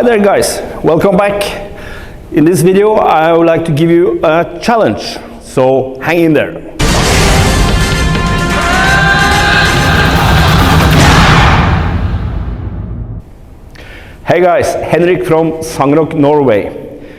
Hi there guys, welcome back. In this video I would like to give you a challenge, so hang in there. Hey guys, Henrik from Sangrok, Norway.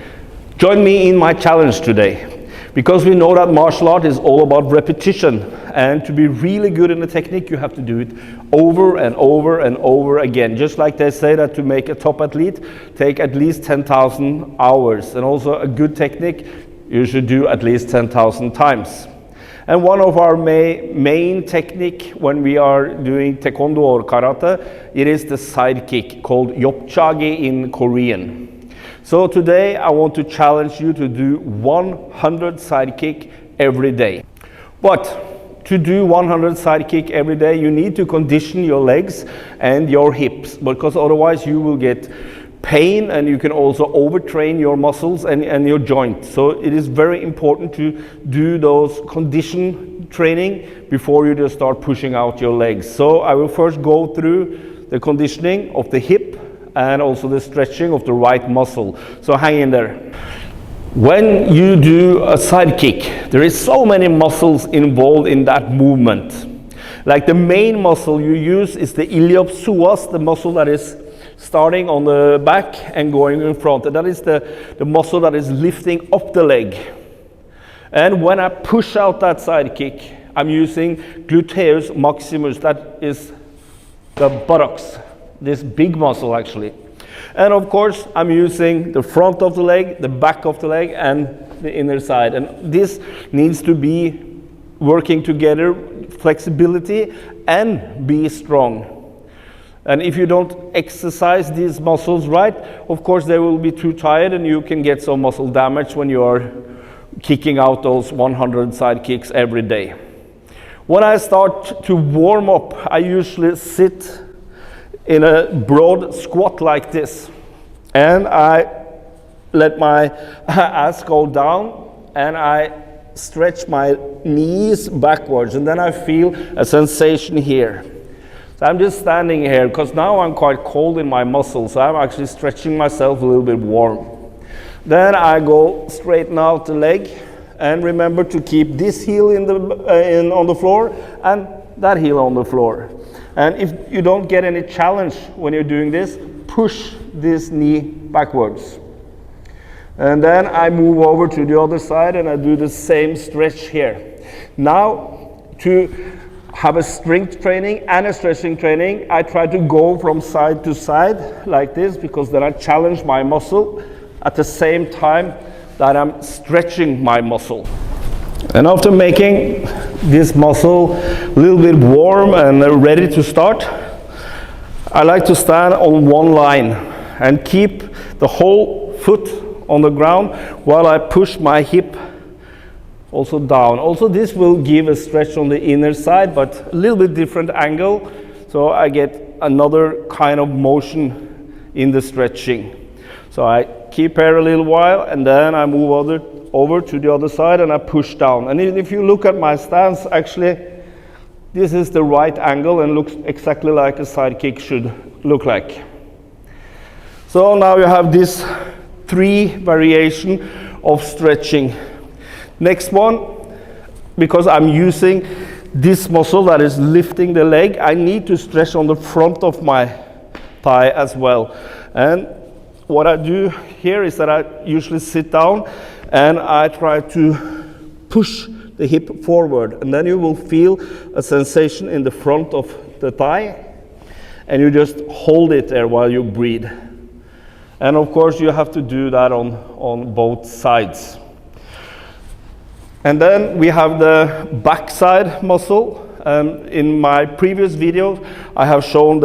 Join me in my challenge today, because we know that martial art is all about repetition, and to be really good in a technique you have to do it over and over and over again. Just like they say that to make a top athlete take at least 10,000 hours, and also a good technique you should do at least 10,000 times. And one of our main technique when we are doing Taekwondo or Karate, it is the sidekick, called yopchagi in Korean. So today I want to challenge you to do 100 sidekick every day. But to do 100 sidekick every day, you need to condition your legs and your hips, because otherwise you will get pain, and you can also overtrain your muscles and your joints. So it is very important to do those condition training before you just start pushing out your legs. So I will first go through the conditioning of the hip and also the stretching of the right muscle. So hang in there. When you do a sidekick, there is so many muscles involved in that movement. Like the main muscle you use is the iliopsoas, the muscle that is starting on the back and going in front. And that is the muscle that is lifting up the leg. And when I push out that sidekick, I'm using gluteus maximus, that is the buttocks, this big muscle actually. And of course, I'm using the front of the leg, the back of the leg, and the inner side. And this needs to be working together, flexibility, and be strong. And if you don't exercise these muscles right, of course, they will be too tired, and you can get some muscle damage when you are kicking out those 100 sidekicks every day. When I start to warm up, I usually sit in a broad squat like this, and I let my ass go down, and I stretch my knees backwards, and then I feel a sensation here. So I'm just standing here because now I'm quite cold in my muscles, so I'm actually stretching myself a little bit warm. Then I go straighten out the leg, and remember to keep this heel on the floor and that heel on the floor. And if you don't get any challenge when you're doing this, push this knee backwards. And then I move over to the other side and I do the same stretch here. Now, to have a strength training and a stretching training, I try to go from side to side like this, because then I challenge my muscle at the same time that I'm stretching my muscle. And after making this muscle a little bit warm and ready to start, I like to stand on one line and keep the whole foot on the ground while I push my hip also down. Also, this will give a stretch on the inner side, but a little bit different angle, so I get another kind of motion in the stretching. So I keep here a little while, and then I move over to the other side and I push down. And if you look at my stance, actually this is the right angle and looks exactly like a sidekick should look like. So now you have this 3 variation of stretching. Next one, because I'm using this muscle that is lifting the leg, I need to stretch on the front of my thigh as well. And what I do here is that I usually sit down and I try to push the hip forward, and then you will feel a sensation in the front of the thigh, and you just hold it there while you breathe. And of course you have to do that on both sides. And then we have the backside muscle. In my previous videos I have shown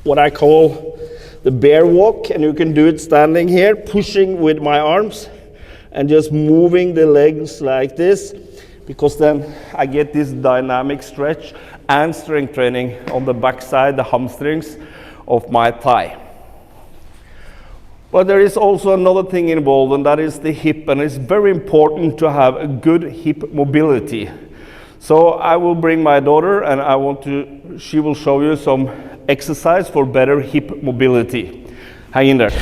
what I call the bear walk, and you can do it standing here, pushing with my arms and just moving the legs like this, because then I get this dynamic stretch and strength training on the backside, the hamstrings of my thigh. But there is also another thing involved, and that is the hip, and it's very important to have a good hip mobility. So I will bring my daughter and she will show you some exercise for better hip mobility. Hang in there.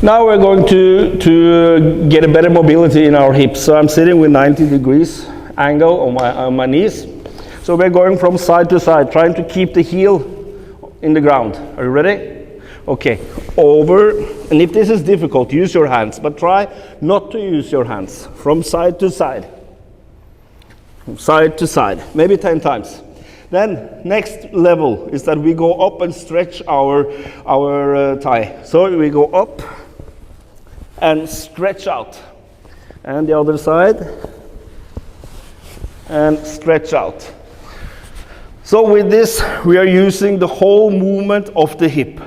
Now we're going to get a better mobility in our hips. So I'm sitting with 90 degrees angle on my knees. So we're going from side to side, trying to keep the heel in the ground. Are you ready? Okay, over, and if this is difficult, use your hands, but try not to use your hands. From side to side. From side to side, maybe 10 times. Then next level is that we go up and stretch our thigh. So we go up and stretch out. And the other side, and stretch out. So with this, we are using the whole movement of the hip.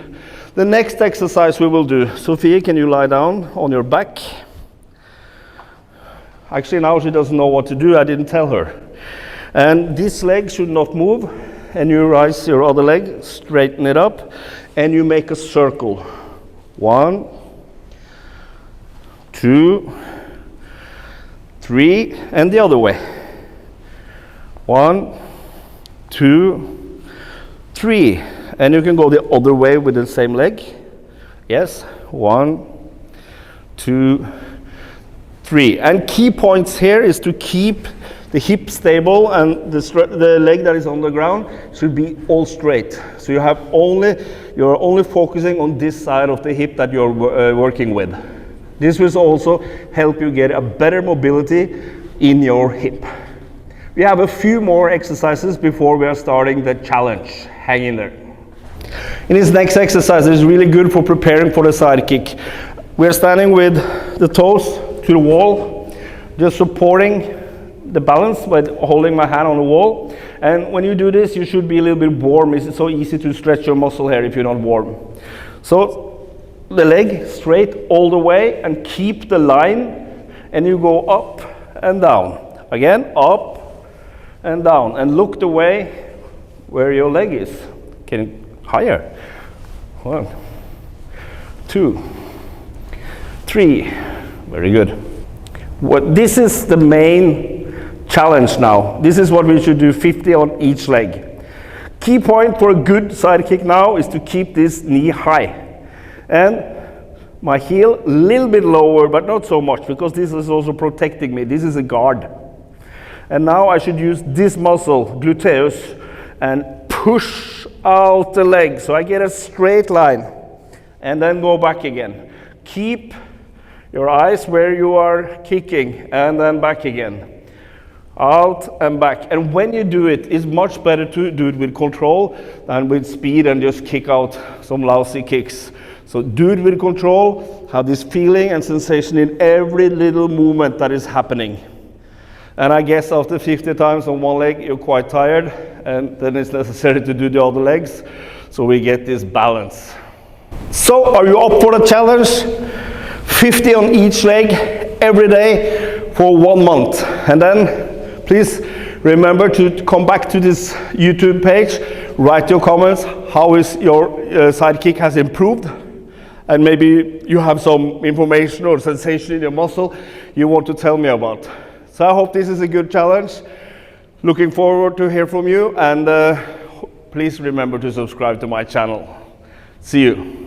The next exercise we will do, Sophie, can you lie down on your back? Actually, now she doesn't know what to do, I didn't tell her. And this leg should not move, and you raise your other leg, straighten it up, and you make a circle. 1, 2, 3, and the other way. 1, 2, 3. And you can go the other way with the same leg. Yes, 1, 2, 3. And key points here is to keep the hip stable, and the leg that is on the ground should be all straight. So you're only focusing on this side of the hip that you're working with. This will also help you get a better mobility in your hip. We have a few more exercises before we are starting the challenge. Hang in there. In this next exercise, it's really good for preparing for the side kick. We're standing with the toes to the wall, just supporting the balance by holding my hand on the wall. And when you do this, you should be a little bit warm. It's so easy to stretch your muscle here if you're not warm. So the leg straight all the way and keep the line, and you go up and down. Again, up and down, and look the way where your leg is. Can higher. 1, 2, 3. Very good. This is the main challenge now. This is what we should do, 50 on each leg. Key point for a good side kick now is to keep this knee high. And my heel a little bit lower, but not so much, because this is also protecting me. This is a guard. And now I should use this muscle, gluteus, and push out the leg, so I get a straight line, and then go back again. Keep your eyes where you are kicking, and then back again. Out and back. And when you do it, it's much better to do it with control than with speed and just kick out some lousy kicks. So do it with control, have this feeling and sensation in every little movement that is happening. And I guess after 50 times on one leg, you're quite tired, and then it's necessary to do the other legs, so we get this balance. So, are you up for the challenge? 50 on each leg, every day, for 1 month. And then, please remember to come back to this YouTube page, write your comments, how is your side kick has improved, and maybe you have some information or sensation in your muscle you want to tell me about. So I hope this is a good challenge. Looking forward to hear from you, and please remember to subscribe to my channel. See you.